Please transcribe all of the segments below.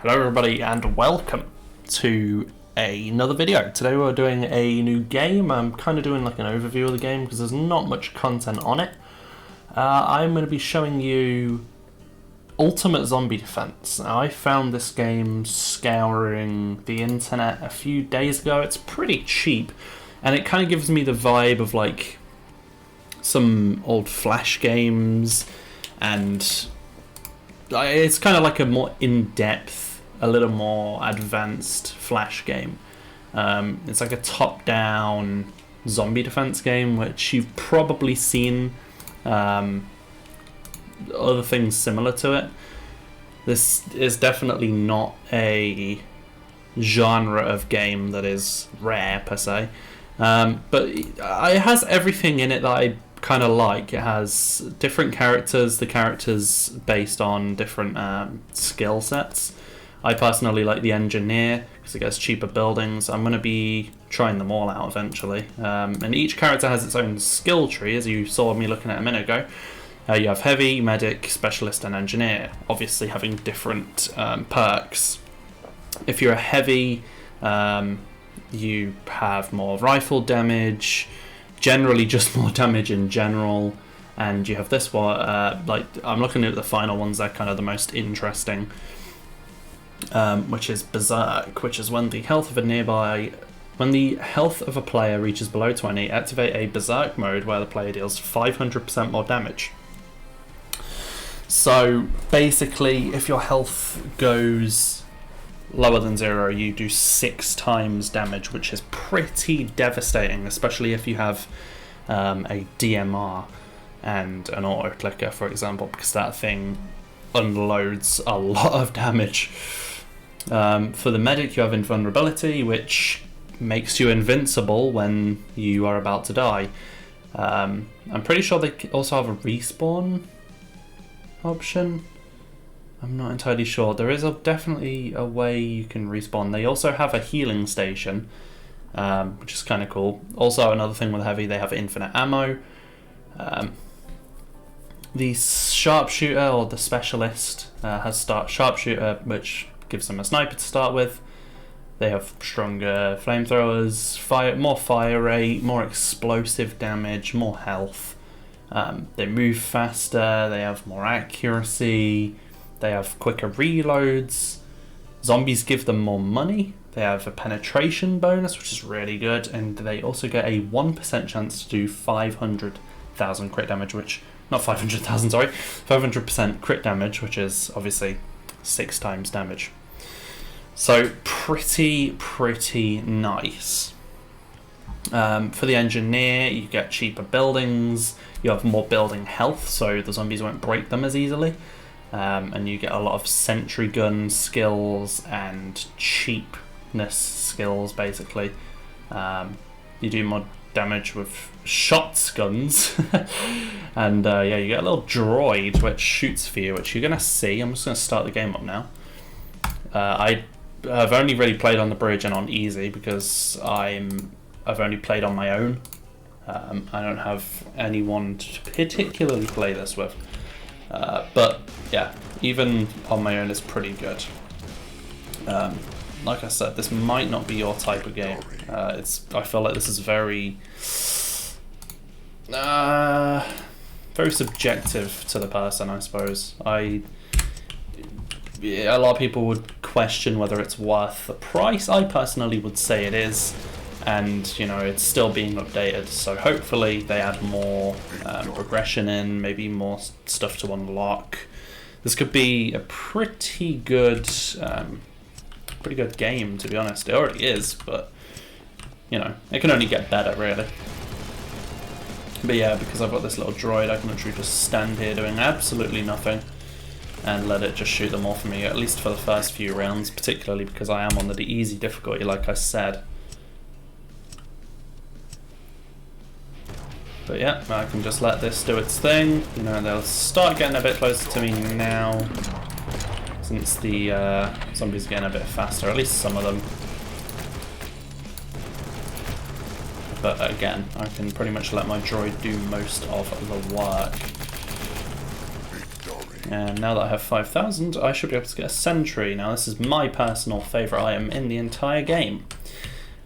Hello everybody and welcome to another video. Today we're doing a new game. I'm kind of doing like an overview of the game because there's not much content on it. I'm going to be showing you Ultimate Zombie Defense. Now, I found this game scouring the internet a few days ago. It's pretty cheap and it kind of gives me the vibe of like some old Flash games, and it's kind of like a more in-depth, a little more advanced Flash game. It's like a top-down zombie defense game, which you've probably seen other things similar to it. This is definitely not a genre of game that is rare per se, but it has everything in it that I kind of like. It has different characters, the characters based on different skill sets. I personally like the engineer because it gets cheaper buildings. I'm going to be trying them all out eventually, and each character has its own skill tree, as you saw me looking at a minute ago. You have heavy, medic, specialist and engineer, obviously having different perks. If you're a heavy, you have more rifle damage, generally just more damage in general, and you have this one, like I'm looking at the final ones, they're kind of the most interesting, which is Berserk, which is when the health of a player reaches below 20, activate a Berserk mode where the player deals 500% more damage. So basically, if your health goes lower than 0, you do 6 times damage, which is pretty devastating, especially if you have a DMR and an auto clicker, for example, because that thing unloads a lot of damage. For the medic, you have invulnerability, which makes you invincible when you are about to die. I'm pretty sure they also have a respawn option. I'm not entirely sure. There is definitely a way you can respawn. They also have a healing station, which is kind of cool. Also, another thing with heavy, they have infinite ammo. The sharpshooter, or the specialist, has sharpshooter, which gives them a sniper to start with. They have stronger flamethrowers, more fire rate, more explosive damage, more health. They move faster, they have more accuracy, they have quicker reloads. Zombies give them more money. They have a penetration bonus, which is really good, and they also get a 1% chance to do 500,000 crit damage, which, not 500,000, sorry, 500% crit damage, which is obviously 6 times damage. So pretty nice. For the engineer, you get cheaper buildings, you have more building health, so the zombies won't break them as easily, and you get a lot of sentry gun skills and cheapness skills, basically. You do more damage with shots guns, and yeah, you get a little droid which shoots for you, which you're going to see. I'm just going to start the game up now. I've only really played on the bridge and on easy because I've only played on my own. I don't have anyone to particularly play this with. But yeah, even on my own is pretty good. Like I said, this might not be your type of game. I feel like this is very subjective to the person, I suppose. A lot of people would question whether it's worth the price. I personally would say it is. And, you know, it's still being updated, so hopefully they add more progression in, maybe more stuff to unlock. This could be a pretty good game, to be honest. It already is, but, you know, it can only get better, really. But yeah, because I've got this little droid, I can literally just stand here doing absolutely nothing and let it just shoot them all for me, at least for the first few rounds, particularly because I am on the easy difficulty, like I said. But yeah, I can just let this do its thing. You know, they'll start getting a bit closer to me now, since the zombies are getting a bit faster, at least some of them. But again, I can pretty much let my droid do most of the work. And now that I have 5,000, I should be able to get a sentry. Now this is my personal favourite item in the entire game.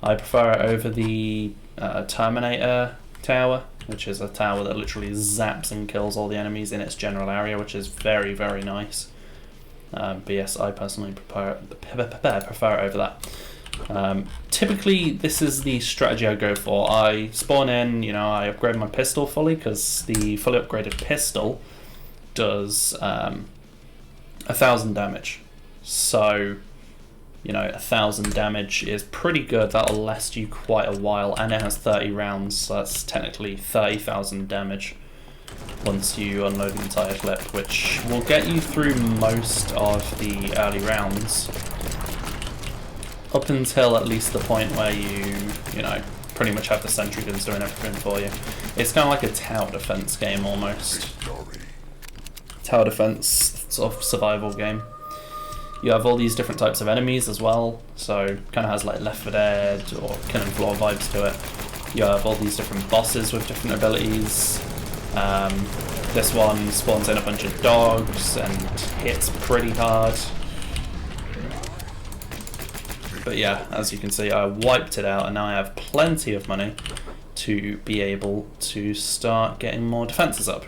I prefer it over the Terminator tower, which is a tower that literally zaps and kills all the enemies in its general area, which is very, very nice. But yes, I personally prefer it over that. Typically, this is the strategy I go for. I spawn in, I upgrade my pistol fully, because the fully upgraded pistol does 1,000 damage. So, 1,000 damage is pretty good. That'll last you quite a while, and it has 30 rounds, so that's technically 30,000 damage once you unload the entire clip, which will get you through most of the early rounds, up until at least the point where you pretty much have the sentry guns doing everything for you. It's kind of like a tower defense game almost. Tower defense sort of survival game. You have all these different types of enemies as well, so kind of has like Left 4 Dead or Killing Floor vibes to it. You have all these different bosses with different abilities. This one spawns in a bunch of dogs and hits pretty hard. But yeah, as you can see, I wiped it out, and now I have plenty of money to be able to start getting more defenses up.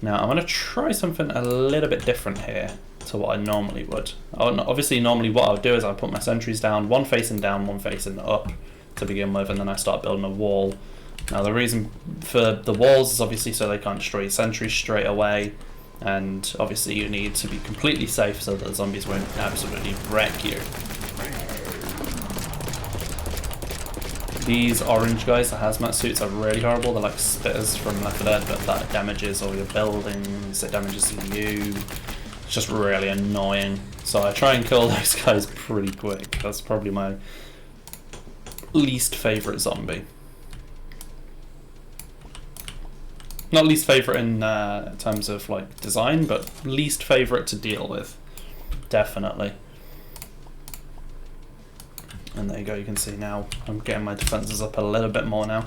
Now I'm going to try something a little bit different here to what I normally would. Obviously, normally what I'll do is I'll put my sentries down, one facing down, one facing up to begin with, and then I start building a wall. Now the reason for the walls is obviously so they can't destroy your sentries straight away, and obviously you need to be completely safe so that the zombies won't absolutely wreck you. These orange guys, the hazmat suits, are really horrible. They're like spitters from Left 4 Dead, but that damages all your buildings, it damages you. It's just really annoying. So I try and kill those guys pretty quick. That's probably my least favourite zombie. Not least favourite in terms of like design, but least favourite to deal with, definitely. And there you go, you can see now I'm getting my defences up a little bit more now.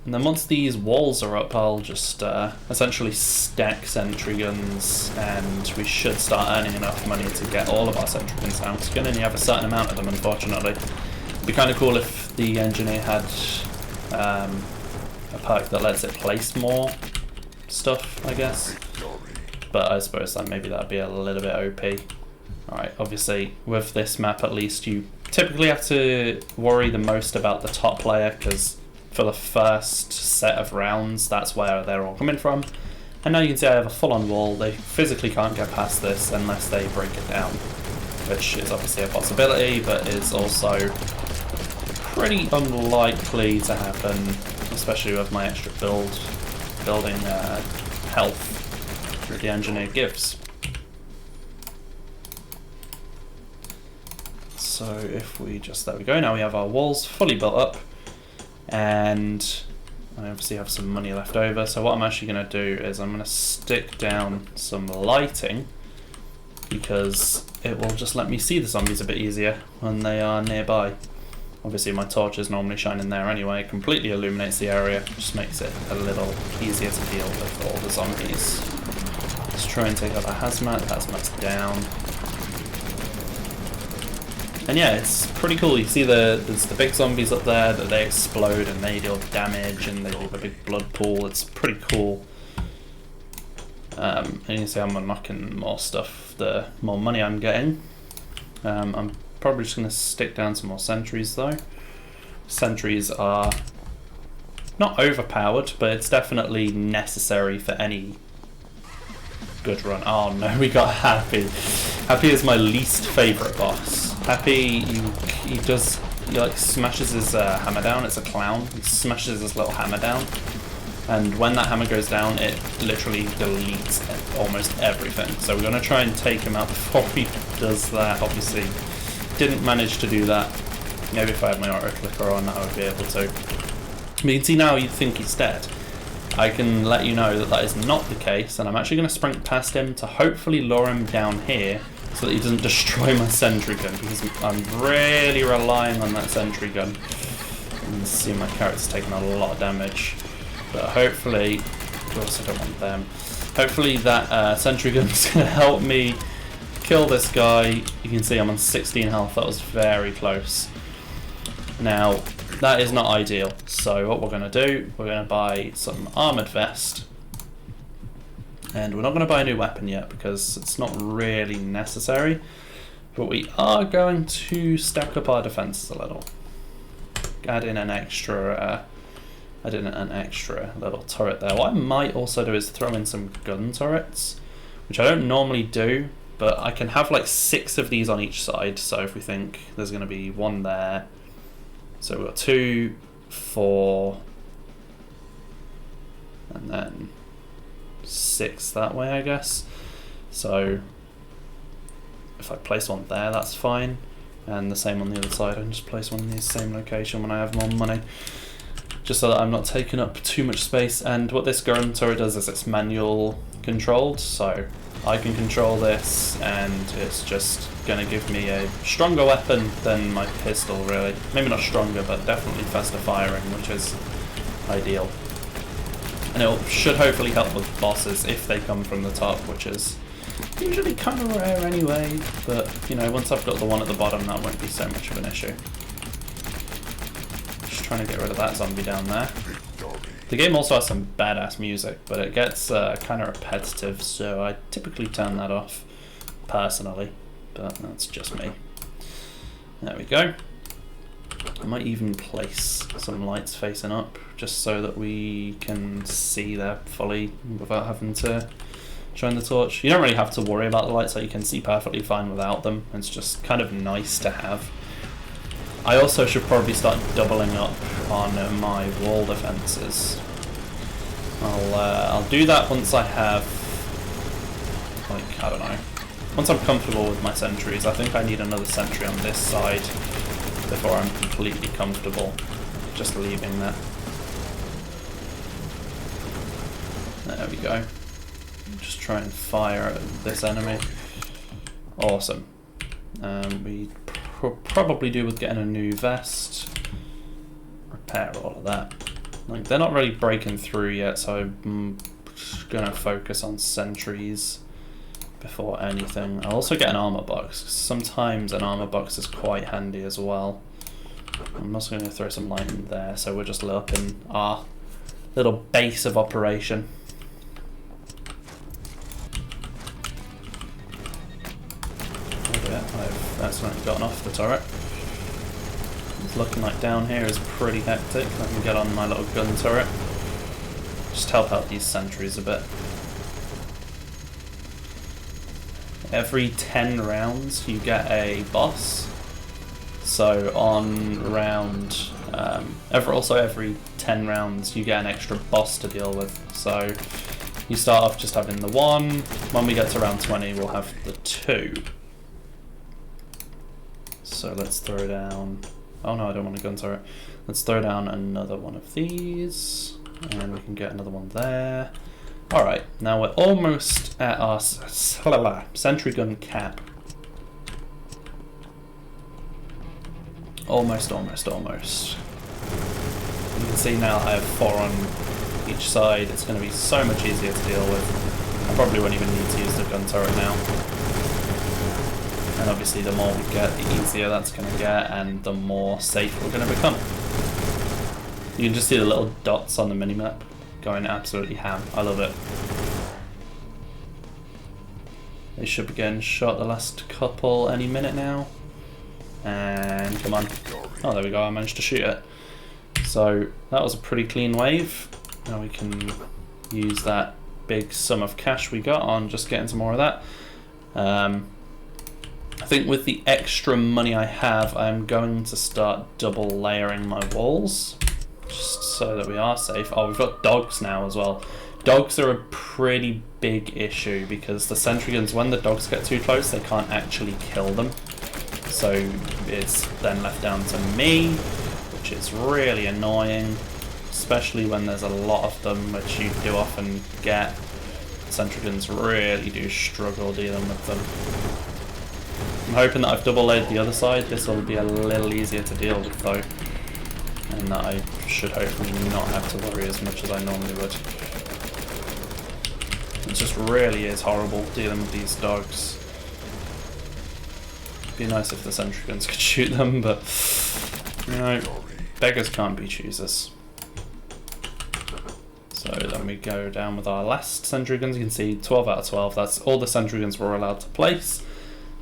And then once these walls are up, I'll just essentially stack sentry guns, and we should start earning enough money to get all of our sentry guns down. Because you can only have a certain amount of them, unfortunately. It'd be kind of cool if the engineer had a perk that lets it place more stuff, I guess. But I suppose that maybe that'd be a little bit OP. Alright, obviously with this map at least you typically have to worry the most about the top layer, because for the first set of rounds that's where they're all coming from. And now you can see I have a full-on wall. They physically can't get past this unless they break it down, which is obviously a possibility, but is also pretty unlikely to happen, especially with my extra building health that the engineer gives. So if we just, there we go, now we have our walls fully built up, and I obviously have some money left over. So what I'm actually going to do is I'm going to stick down some lighting, because it will just let me see the zombies a bit easier when they are nearby. Obviously my torch is normally shining there anyway, it completely illuminates the area, just makes it a little easier to deal with all the zombies. Let's try and take out the hazmat. Hazmat's down. And yeah, it's pretty cool. You see there's the big zombies up there that they explode and they deal damage and they leave a big blood pool. It's pretty cool. And you can see I'm unlocking more stuff the more money I'm getting. I'm probably just going to stick down some more sentries though. Sentries are not overpowered, but it's definitely necessary for any good run. Oh no, we got Happy. Happy is my least favourite boss. Happy, he like smashes his hammer down. It's a clown. He smashes his little hammer down, and when that hammer goes down, it literally deletes almost everything. So we're gonna try and take him out before he does that. Obviously, didn't manage to do that. Maybe if I had my auto clicker on, I would be able to. But you can see now, you'd think he's dead. I can let you know that that is not the case, and I'm actually going to sprint past him to hopefully lure him down here so that he doesn't destroy my sentry gun, because I'm really relying on that sentry gun. You can see my character's taking a lot of damage, but hopefully, of course I don't want them. Hopefully that sentry gun's going to help me kill this guy. You can see I'm on 16 health. That was very close. Now, that is not ideal. So what we're going to do, we're going to buy some armoured vest. And we're not going to buy a new weapon yet because it's not really necessary. But we are going to stack up our defences a little. Add in an extra little turret there. What I might also do is throw in some gun turrets, which I don't normally do, but I can have like 6 of these on each side. So if we think there's going to be 1 there, so we've got 2, 4, and then 6 that way, I guess. So if I place 1 there, that's fine, and the same on the other side. I can just place 1 in the same location when I have more money, just so that I'm not taking up too much space. And what this gun turret does is it's manual controlled, so I can control this, and it's just going to give me a stronger weapon than my pistol, really. Maybe not stronger, but definitely faster firing, which is ideal. And it should hopefully help with bosses if they come from the top, which is usually kind of rare anyway, but you know, once I've got the one at the bottom, that won't be so much of an issue. Just trying to get rid of that zombie down there. The game also has some badass music, but it gets kind of repetitive, so I typically turn that off personally, but that's just me. There we go. I might even place some lights facing up, just so that we can see there fully without having to shine the torch. You don't really have to worry about the lights, so you can see perfectly fine without them. It's just kind of nice to have. I also should probably start doubling up on my wall defenses. I'll do that once I have, like, I don't know, once I'm comfortable with my sentries. I think I need another sentry on this side before I'm completely comfortable just leaving that. There we go. Just try and fire at this enemy. Awesome. We probably do with getting a new vest. Repair all of that. Like, they're not really breaking through yet, so I'm just gonna focus on sentries before anything. I'll also get an armor box, 'cause sometimes an armor box is quite handy as well. I'm also going to throw some light in there, so we're just lit up in our little base of operation. I've accidentally gotten off the turret. It's looking like down here is pretty hectic. Let me get on my little gun turret. Just help out these sentries a bit. Every 10 rounds you get a boss. So on round, every 10 rounds you get an extra boss to deal with. So you start off just having the 1. When we get to round 20, we'll have the 2. So let's throw down, oh no, I don't want a gun turret. Let's throw down another one of these, and we can get another one there. Alright, now we're almost at our sentry gun cap. Almost. You can see now I have 4 on each side. It's going to be so much easier to deal with. I probably won't even need to use the gun turret now. And obviously the more we get, the easier that's going to get, and the more safe we're going to become. You can just see the little dots on the minimap going absolutely ham. I love it. They should be getting shot the last couple any minute now. And come on. Oh, there we go. I managed to shoot it. So that was a pretty clean wave. Now we can use that big sum of cash we got on just getting some more of that. I think with the extra money I have, I'm going to start double layering my walls, just so that we are safe. Oh, we've got dogs now as well. Dogs are a pretty big issue because the sentry guns, when the dogs get too close, they can't actually kill them. So it's then left down to me, which is really annoying, especially when there's a lot of them, which you do often get. Sentry guns really do struggle dealing with them. I'm hoping that I've double laid the other side. This will be a little easier to deal with though, and that I should hopefully not have to worry as much as I normally would. just really is horrible dealing with these dogs. It'd be nice if the sentry guns could shoot them, but you know, beggars can't be choosers. So then we go down with our last sentry guns. You can see 12 out of 12. That's all the sentry guns we're allowed to place.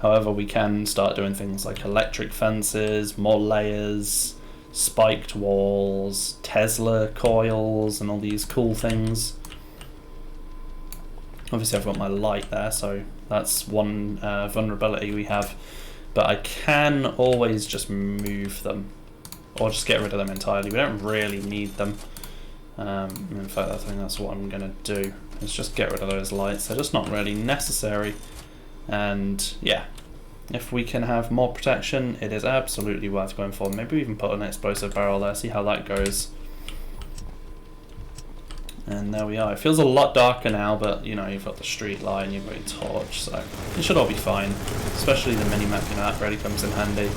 However, we can start doing things like electric fences, more layers, spiked walls, Tesla coils, and all these cool things. Obviously I've got my light there, so that's one vulnerability we have. But I can always just move them, or just get rid of them entirely. We don't really need them. In fact, I think that's what I'm going to do, is just get rid of those lights. They're just not really necessary. And yeah, if we can have more protection, it is absolutely worth going for. Maybe we even put an explosive barrel there, see how that goes. And there we are. It feels a lot darker now, but you know, you've got the street light and you've got your torch, so it should all be fine. Especially the mini-map, you know, that really comes in handy.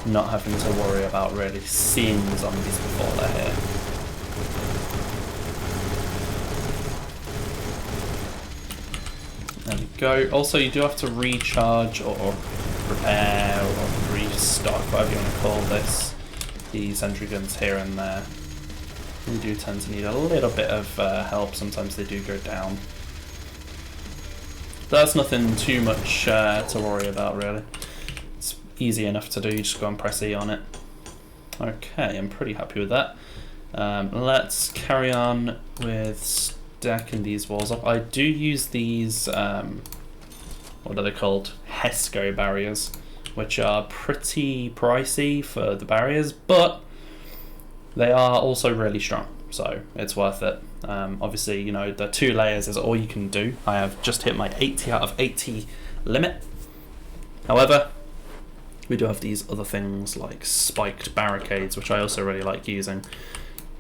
Not having to worry about really seeing the zombies before they're here. There we go. Also, you do have to recharge or repair or restock, whatever you want to call this, the sentry guns here and there. You do tend to need a little bit of help. Sometimes they do go down. That's nothing too much to worry about, really. It's easy enough to do. You just go and press E on it. Okay, I'm pretty happy with that. Let's carry on with stacking these walls up. I do use these, what are they called? HESCO barriers, which are pretty pricey for the barriers, but they are also really strong, so it's worth it. Obviously, you know, the 2 layers is all you can do. I have just hit my 80 out of 80 limit. However, we do have these other things like spiked barricades, which I also really like using,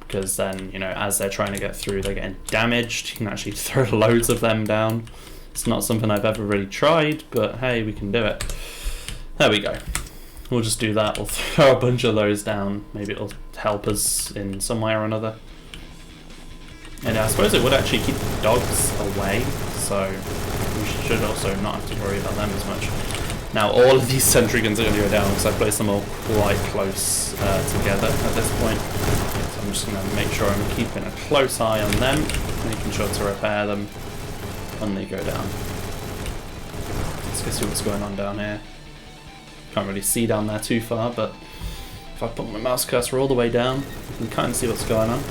because then, you know, as they're trying to get through, they're getting damaged. You can actually throw loads of them down. It's not something I've ever really tried, but hey, we can do it. There we go. We'll just do that. We'll throw a bunch of those down. Maybe it'll help us in some way or another. And I suppose it would actually keep the dogs away, so we should also not have to worry about them as much. Now all of these sentry guns are going to go down because I placed them all quite close together at this point. So I'm just going to make sure I'm keeping a close eye on them, making sure to repair them when they go down. Let's go see what's going on down here. Can't really see down there too far, but if I put my mouse cursor all the way down, you can kind of see what's going on.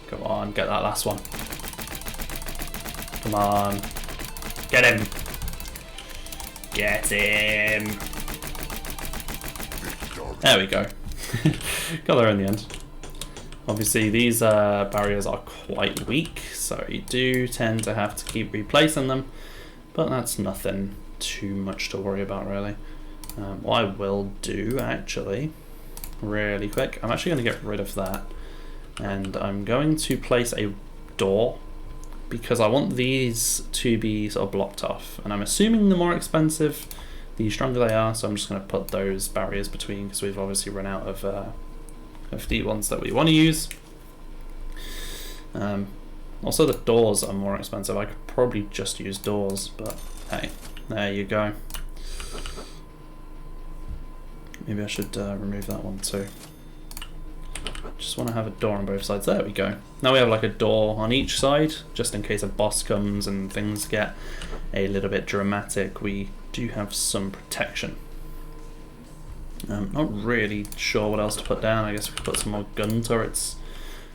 Come on, get that last one. Come on. Get him. Get him. There we go. Got there in the end. Obviously these barriers are quite weak, so you do tend to have to keep replacing them, but that's nothing too much to worry about, really. What I will do, actually, really quick, I'm actually going to get rid of that, and I'm going to place a door, because I want these to be sort of blocked off, and I'm assuming the more expensive, the stronger they are, so I'm just going to put those barriers between, because we've obviously run out of the ones that we want to use. Also the doors are more expensive. I could probably just use doors, but hey, there you go. Maybe I should remove that one too. Just want to have a door on both sides. There we go. Now we have like a door on each side, just in case a boss comes and things get a little bit dramatic. We do have some protection. Not really sure what else to put down. I guess we could put some more gun turrets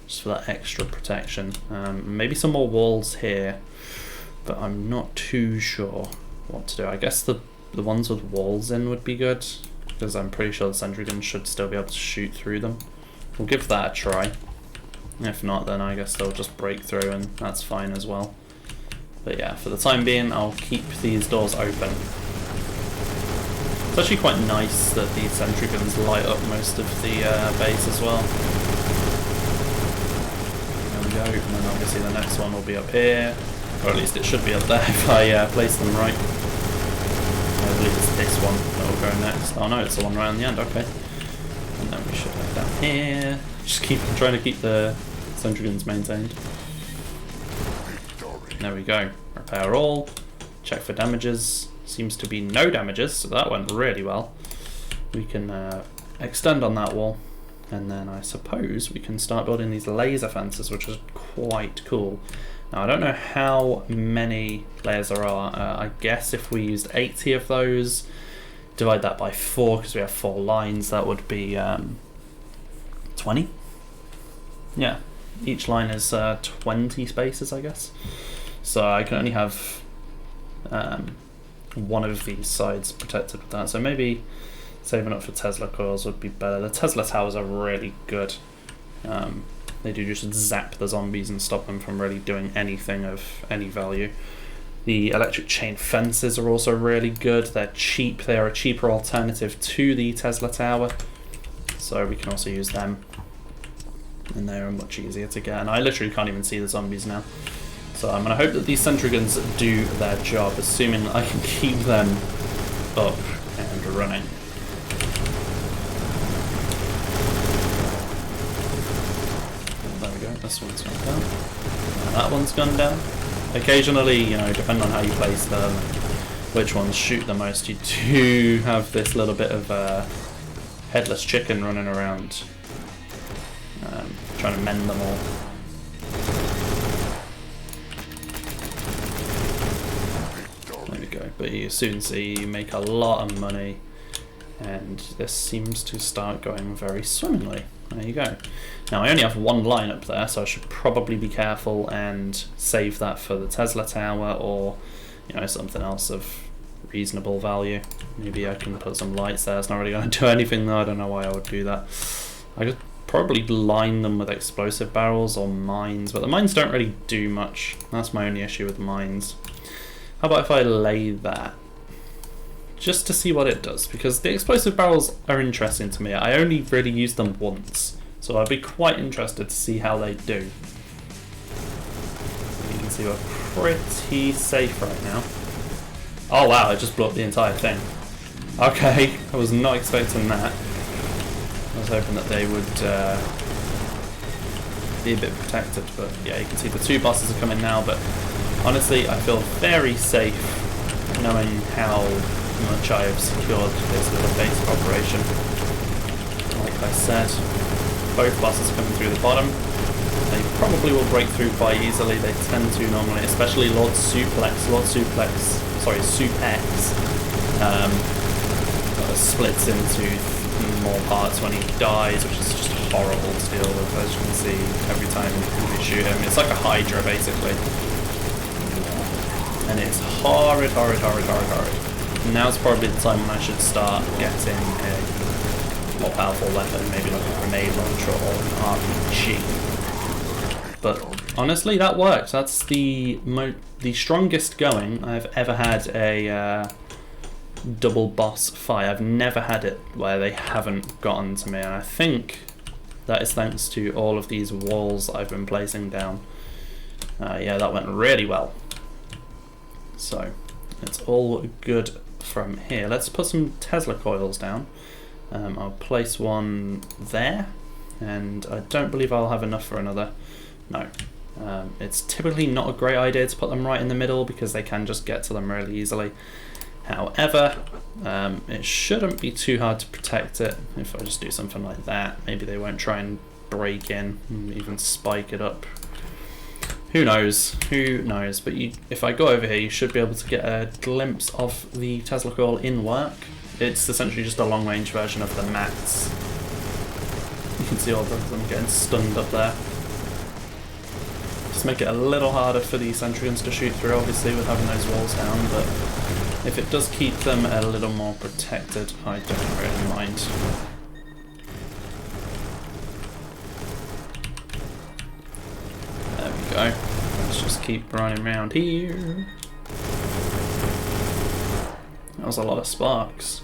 just for that extra protection. Maybe some more walls here, but I'm not too sure what to do. I guess the ones with walls in would be good, because I'm pretty sure the sentry gun should still be able to shoot through them. We'll give that a try. If not, then I guess they'll just break through, and that's fine as well. But yeah, for the time being, I'll keep these doors open. It's actually quite nice that these sentry guns light up most of the base as well. There we go, and then obviously the next one will be up here, or at least it should be up there if I place them right. I believe it's this one that will go next. Oh no, it's the one right on the end, okay. And then we should head down here, Just trying to keep the sentry guns maintained. There we go. Repair all. Check for damages. Seems to be no damages, so that went really well. We can extend on that wall, and then I suppose we can start building these laser fences, which is quite cool. Now I don't know how many layers there are. I guess if we used 80 of those, divide that by 4 because we have 4 lines, that would be 20. Yeah, each line is 20 spaces, I guess. So I can only have one of these sides protected with that. So maybe saving up for Tesla coils would be better. The Tesla towers are really good. They do just zap the zombies and stop them from really doing anything of any value. The electric chain fences are also really good. They're cheap. They are a cheaper alternative to the Tesla tower, so we can also use them. And they are much easier to get. And I literally can't even see the zombies now. So I'm going to hope that these sentry guns do their job, assuming that I can keep them up and running. There we go, this one's gone down. And that one's gone down. Occasionally, you know, depending on how you place them, which ones shoot the most, you do have this little bit of headless chicken running around, trying to mend them all. There we go, but you soon see you make a lot of money, and this seems to start going very swimmingly. There you go. Now I only have one line up there, so I should probably be careful and save that for the Tesla tower, or you know, something else of reasonable value. Maybe I can put some lights there. It's not really going to do anything though. I don't know why I would do that. I could probably line them with explosive barrels or mines, but the mines don't really do much. That's my only issue with mines. How about if I lay that? Just to see what it does, because the explosive barrels are interesting to me. I only really used them once, so I'd be quite interested to see how they do. You can see we're pretty safe right now. Oh wow, I just blew up the entire thing. Okay, I was not expecting that. I was hoping that they would be a bit protected, but yeah, you can see the 2 bosses are coming now, but honestly I feel very safe knowing how much I have secured this little base of operation. Like I said, both bosses are coming through the bottom. They probably will break through quite easily. They tend to normally, especially Lord Suplex, splits into more parts when he dies, which is just horrible to deal with, as you can see every time you shoot him. It's like a Hydra basically. And it's horrid. Now's probably the time when I should start getting a more powerful weapon, maybe like a grenade launcher or an RPG. But honestly, that works. That's the strongest going I've ever had a double boss fight. I've never had it where they haven't gotten to me, and I think that is thanks to all of these walls I've been placing down. Yeah, that went really well. So it's all good from here. Let's put some Tesla coils down. I'll place one there, and I don't believe I'll have enough for another. No. It's typically not a great idea to put them right in the middle because they can just get to them really easily. However, it shouldn't be too hard to protect it if I just do something like that. Maybe they won't try and break in and even spike it up. Who knows? Who knows? But if I go over here, you should be able to get a glimpse of the Tesla coil in work. It's essentially just a long-range version of the mats. You can see all of them getting stunned up there. Just make it a little harder for the sentry guns to shoot through, obviously, with having those walls down, but if it does keep them a little more protected, I don't really mind. There we go. Let's just keep running around here. That was a lot of sparks.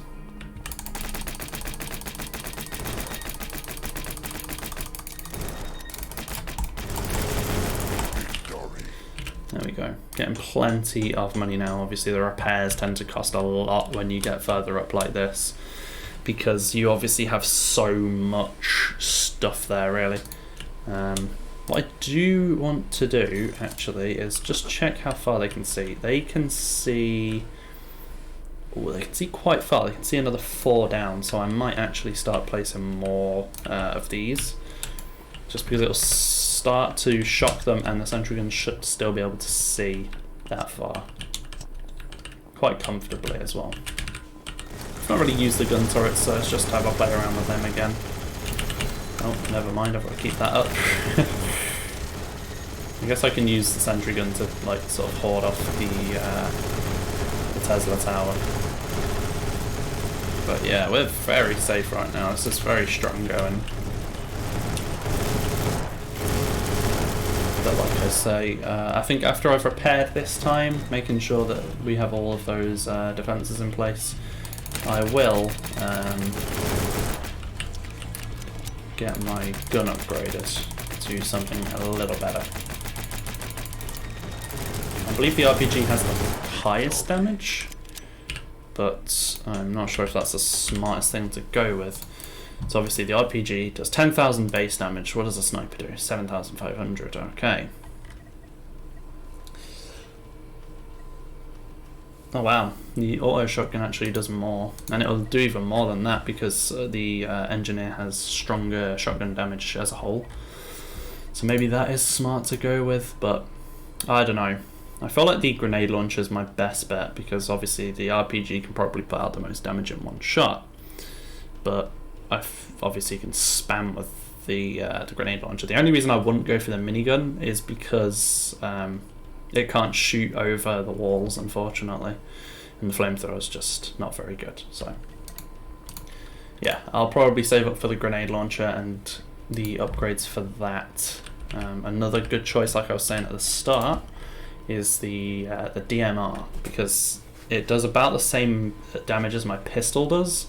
There we go. Getting plenty of money now. Obviously the repairs tend to cost a lot when you get further up like this. because you obviously have so much stuff there, really. What I do want to do, actually, is just check how far they can see. They can see... Oh, they can see quite far. They can see another 4 down, so I might actually start placing more of these, just because it'll start to shock them, and the sentry gun should still be able to see that far quite comfortably as well. I've not really used the gun turrets, so it's just have a play around with them again. Oh, never mind, I've got to keep that up. I guess I can use the sentry gun to like sort of hoard off the Tesla tower. But yeah, we're very safe right now. This is very strong going. But like I say, I think after I've repaired this time, making sure that we have all of those defences in place, I will get my gun upgraded to something a little better. I believe the RPG has the highest damage, but I'm not sure if that's the smartest thing to go with. So obviously the RPG does 10,000 base damage. What does a sniper do? 7,500. Okay. Oh wow, the auto shotgun actually does more, and it'll do even more than that because the engineer has stronger shotgun damage as a whole. So maybe that is smart to go with, but I don't know. I feel like the grenade launcher is my best bet because obviously the RPG can probably put out the most damage in one shot, but I obviously can spam with the grenade launcher. The only reason I wouldn't go for the minigun is because it can't shoot over the walls, unfortunately, and the flamethrower is just not very good. So yeah, I'll probably save up for the grenade launcher and the upgrades for that. Another good choice, like I was saying at the start, is the DMR, because it does about the same damage as my pistol does,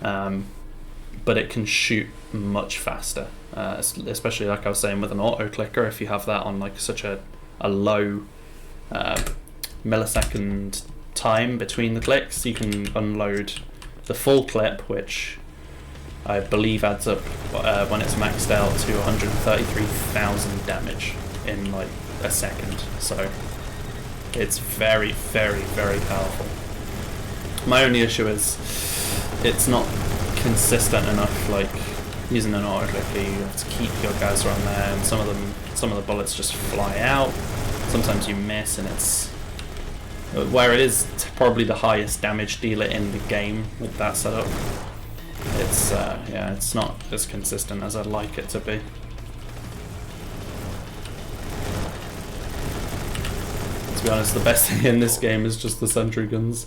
but it can shoot much faster, especially like I was saying with an auto clicker. If you have that on like such a low millisecond time between the clicks, you can unload the full clip, which I believe adds up when it's maxed out to 133,000 damage in like a second. So it's very, very, very powerful. My only issue is it's not consistent enough. Like using an auto clicker, you have to keep your guys around there, and some of the bullets just fly out. Sometimes you miss, and it's where it is probably the highest damage dealer in the game with that setup. It's yeah, it's not as consistent as I'd like it to be. To be honest, the best thing in this game is just the sentry guns.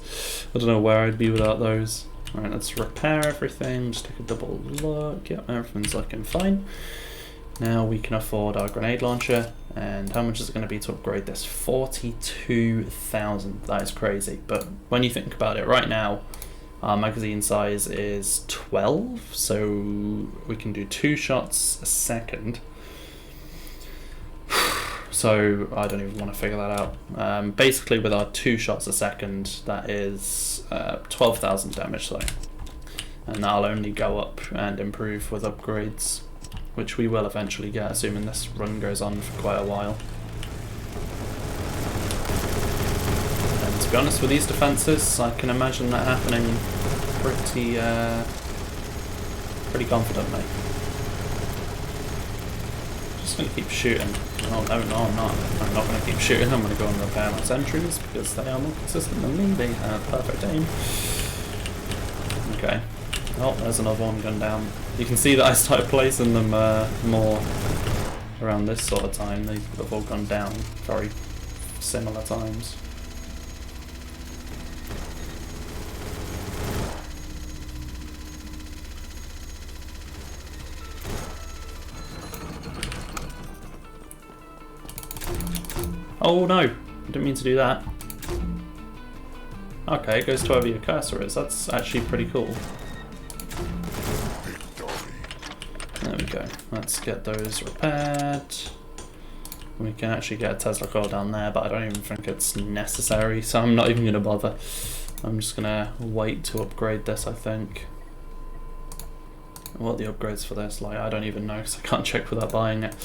I don't know where I'd be without those. Alright, let's repair everything, just take a double look. Yep, everything's looking fine. Now we can afford our grenade launcher, and how much is it going to be to upgrade this? 42,000. That is crazy, but when you think about it, right now our magazine size is 12, so we can do 2 shots a second. So I don't even want to figure that out. Basically with our 2 shots a second, that is 12,000 damage though, and that'll only go up and improve with upgrades, which we will eventually get, assuming this run goes on for quite a while. And to be honest, with these defences, I can imagine that happening pretty confidently. Just going to keep shooting. Oh no, I'm not. I'm not going to keep shooting. I'm going to go and repair my sentries because they are more consistent than me. They have perfect aim. Okay. Oh, there's another one gone down. You can see that I started placing them more around this sort of time. They've all gone down very similar times. Oh no, I didn't mean to do that. Okay, it goes to wherever your cursor is. That's actually pretty cool. There we go. Let's get those repaired. We can actually get a Tesla coil down there, but I don't even think it's necessary, so I'm not even going to bother. I'm just going to wait to upgrade this, I think. what the upgrades for this, like, I don't even know because I can't check without buying it.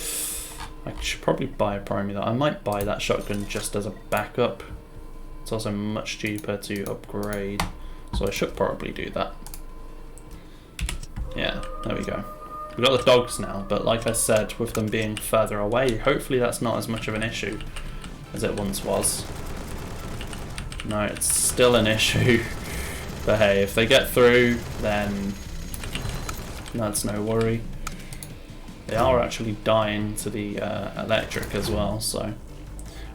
I should probably buy a primary though. I might buy that shotgun just as a backup. It's also much cheaper to upgrade, so I should probably do that. Yeah, there we go. We've got the dogs now, but like I said, with them being further away, hopefully that's not as much of an issue as it once was. No, it's still an issue. But hey, if they get through, then that's no worry. They are actually dying to the electric as well, so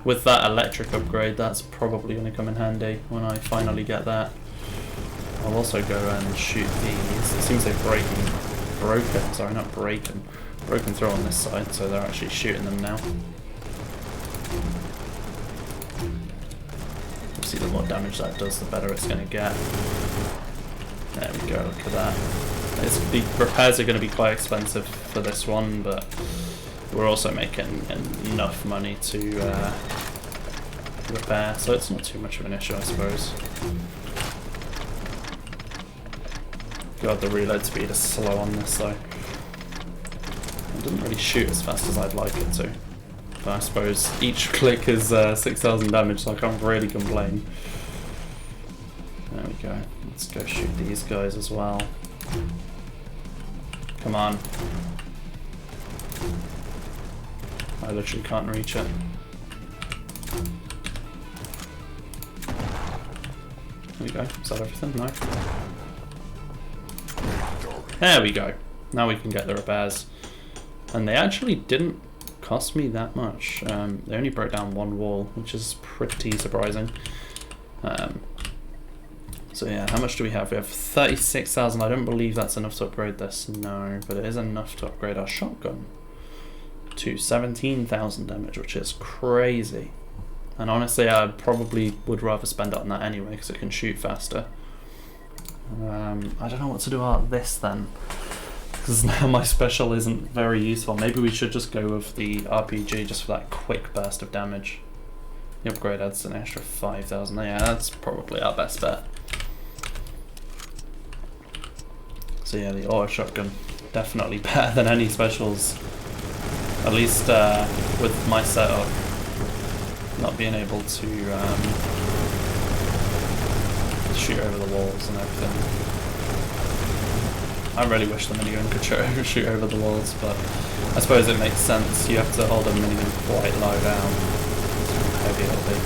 with that electric upgrade, that's probably going to come in handy when I finally get that. I'll also go and shoot these. It seems they've broken through on this side, so they're actually shooting them now. See, the more damage that does, the better it's going to get. There we go, look at that. The repairs are going to be quite expensive for this one, but we're also making enough money to repair, so it's not too much of an issue, I suppose. God, the reload speed is slow on this though. It doesn't really shoot as fast as I'd like it to. But I suppose each click is 6,000 damage, so I can't really complain. There we go. Let's go shoot these guys as well. Come on. I literally can't reach it. There we go. Is that everything? No. There we go. Now we can get the repairs. And they actually didn't cost me that much. They only broke down one wall, which is pretty surprising. So yeah, how much do we have? We have 36,000. I don't believe that's enough to upgrade this. No, but it is enough to upgrade our shotgun to 17,000 damage, which is crazy. And honestly, I probably would rather spend it on that anyway, because it can shoot faster. I don't know what to do about this then, because now my special isn't very useful. Maybe we should just go with the RPG just for that quick burst of damage. The upgrade adds an extra 5,000. Yeah, that's probably our best bet. So yeah, the auto shotgun, definitely better than any specials. At least with my setup, not being able to shoot over the walls and everything. I really wish the minigun could shoot over the walls, but I suppose it makes sense. You have to hold a minigun quite low down. How heavy it'll be.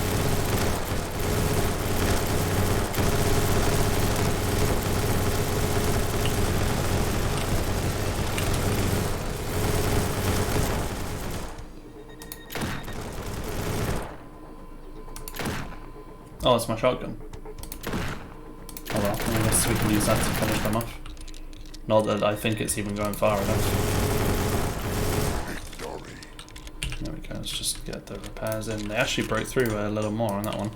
Oh, it's my shotgun. Oh well, I guess we can use that to finish them off. Not that I think it's even going far enough. There we go, let's just get the repairs in. They actually broke through a little more on that one.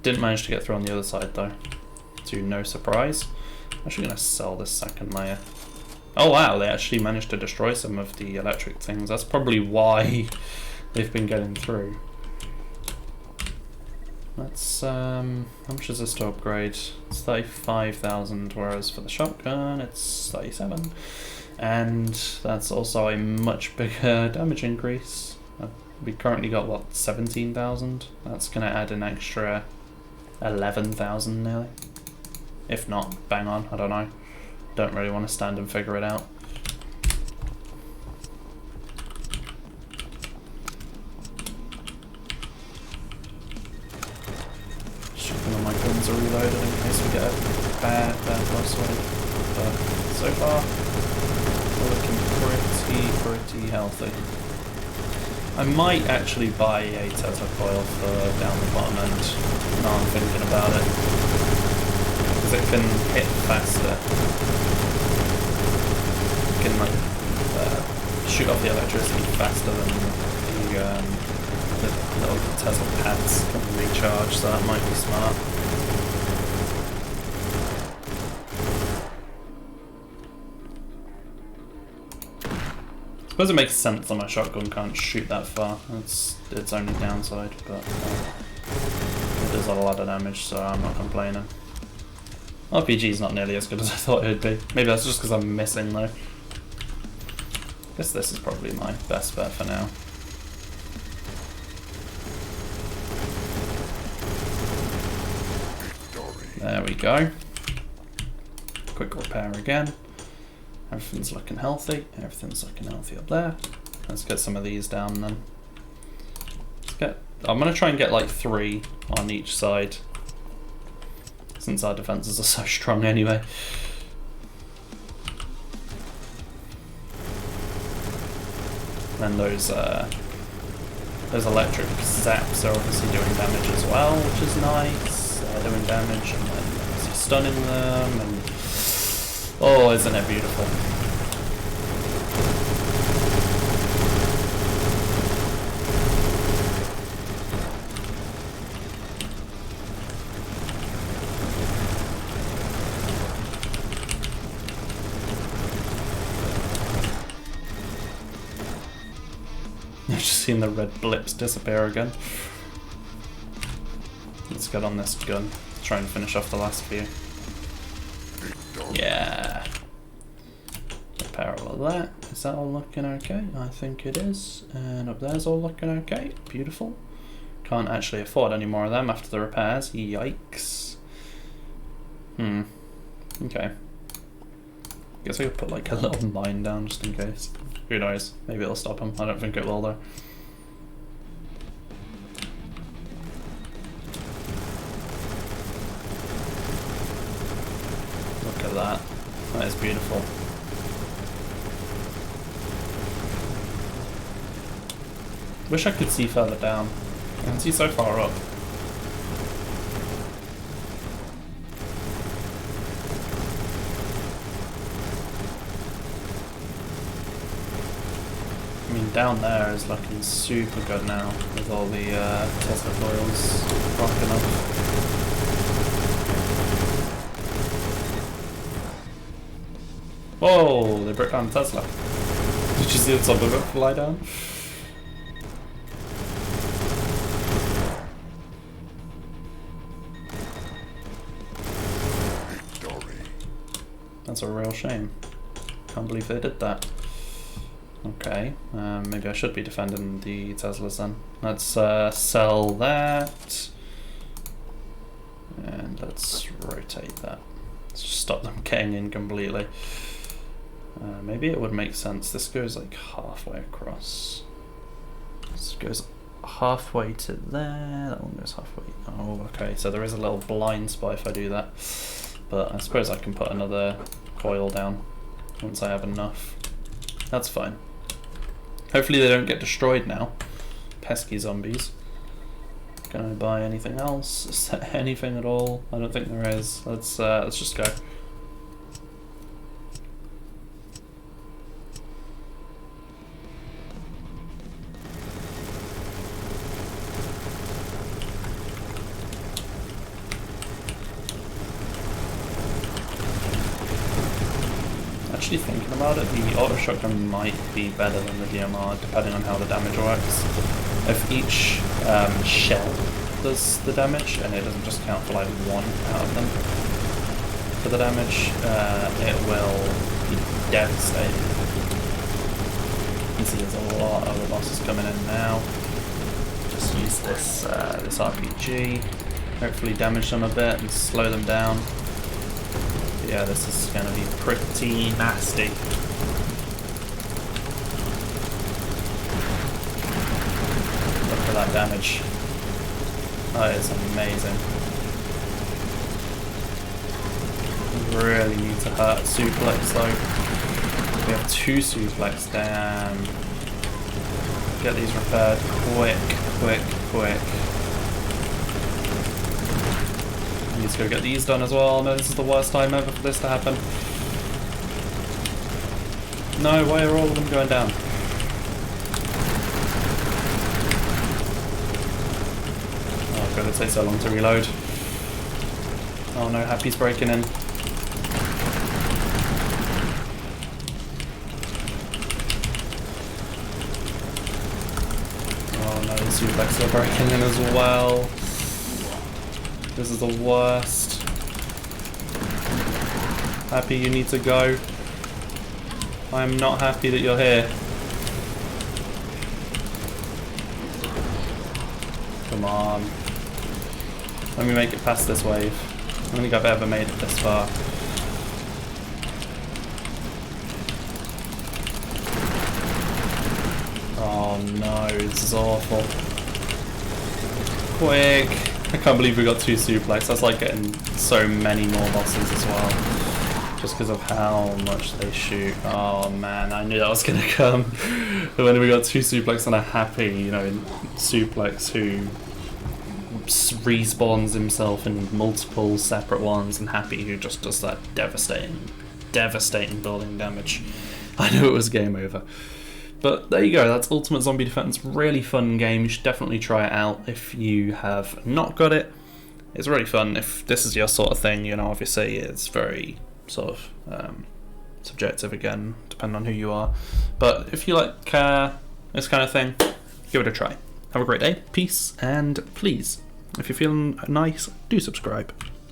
Didn't manage to get through on the other side though, to no surprise. I'm actually going to sell this second layer. Oh wow, they actually managed to destroy some of the electric things. That's probably why they've been getting through. Let's, how much is this to upgrade? It's 35,000, whereas for the shotgun it's 37. And that's also a much bigger damage increase. We currently got, what, 17,000? That's going to add an extra 11,000 nearly. If not, bang on, I don't know. Don't really want to stand and figure it out. My guns are reloaded in case we get a bad boss wave. But so far, we're looking pretty healthy. I might actually buy a Tesla coil for down the bottom end. Now I'm thinking about it. Because it can hit faster. It can like shoot off the electricity faster than the little Tesla pads can recharge, so that might be smart. I suppose it makes sense that my shotgun can't shoot that far. It's its only downside, but it does a lot of damage, so I'm not complaining. RPG's not nearly as good as I thought it would be. Maybe that's just because I'm missing though. Guess this is probably my best bet for now. There we go. Quick repair again. Everything's looking healthy. Everything's looking healthy up there. Let's get some of these down then. I'm gonna try and get like 3 on each side, since our defenses are so strong anyway. And those electric zaps are obviously doing damage as well, which is nice. They're doing damage and then obviously stunning them, and oh, isn't it beautiful? I've just seen the red blips disappear again. Let's get on this gun. Try and finish off the last few. Yeah. Repair all of that. Is that all looking okay? I think it is. And up there's all looking okay. Beautiful. Can't actually afford any more of them after the repairs. Yikes. Okay. Guess I could put like a little mine down just in case. Who knows? Maybe it'll stop him. I don't think it will though. Look at that. That is beautiful. Wish I could see further down. I can see so far up. I mean, down there is looking super good now with all the Tesla coils rocking up. Whoa! They broke down Tesla. Did you see the top of it fly down? That's a real shame. Can't believe they did that. Okay, maybe I should be defending the Teslas then. Let's sell that. And let's rotate that. Let's just stop them getting in completely. Maybe it would make sense. This goes like halfway across. This goes halfway to there. That one goes halfway. Oh, okay. So there is a little blind spot if I do that. But I suppose I can put another coil down once I have enough. That's fine. Hopefully they don't get destroyed now. Pesky zombies. Can I buy anything else? Is there anything at all? I don't think there is. Let's just go. Actually thinking about it, the auto shotgun might be better than the DMR depending on how the damage works. If each shell does the damage and it doesn't just count for like one out of them for the damage, it will be devastating. You can see there's a lot of the bosses coming in now. Just use this this RPG, hopefully damage them a bit and slow them down. Yeah, this is going to be pretty nasty. Look at that damage. That is amazing. Really need to hurt suplex though. We have 2 suplex, damn. Get these repaired quick. Need to go get these done as well. No, this is the worst time ever for this to happen. No, why are all of them going down? Oh god, it takes so long to reload. Oh no, Happy's breaking in. Oh no, the suplex are breaking in as well. This is the worst. Happy you need to go. I'm not happy that you're here. Come on. Let me make it past this wave. I don't think I've ever made it this far. Oh no, this is awful. Quick! I can't believe we got 2 suplex. That's like getting so many more bosses as well. Just because of how much they shoot. Oh man, I knew that was going to come. But when we got 2 suplex and a happy, you know, suplex who respawns himself in multiple separate ones, and happy who just does that devastating building damage. I knew it was game over. But there you go, that's Ultimate Zombie Defense. Really fun game. You should definitely try it out if you have not got it. It's really fun. If this is your sort of thing, you know, obviously it's very sort of subjective again, depending on who you are. But if you like this kind of thing, give it a try. Have a great day, peace, and please, if you're feeling nice, do subscribe.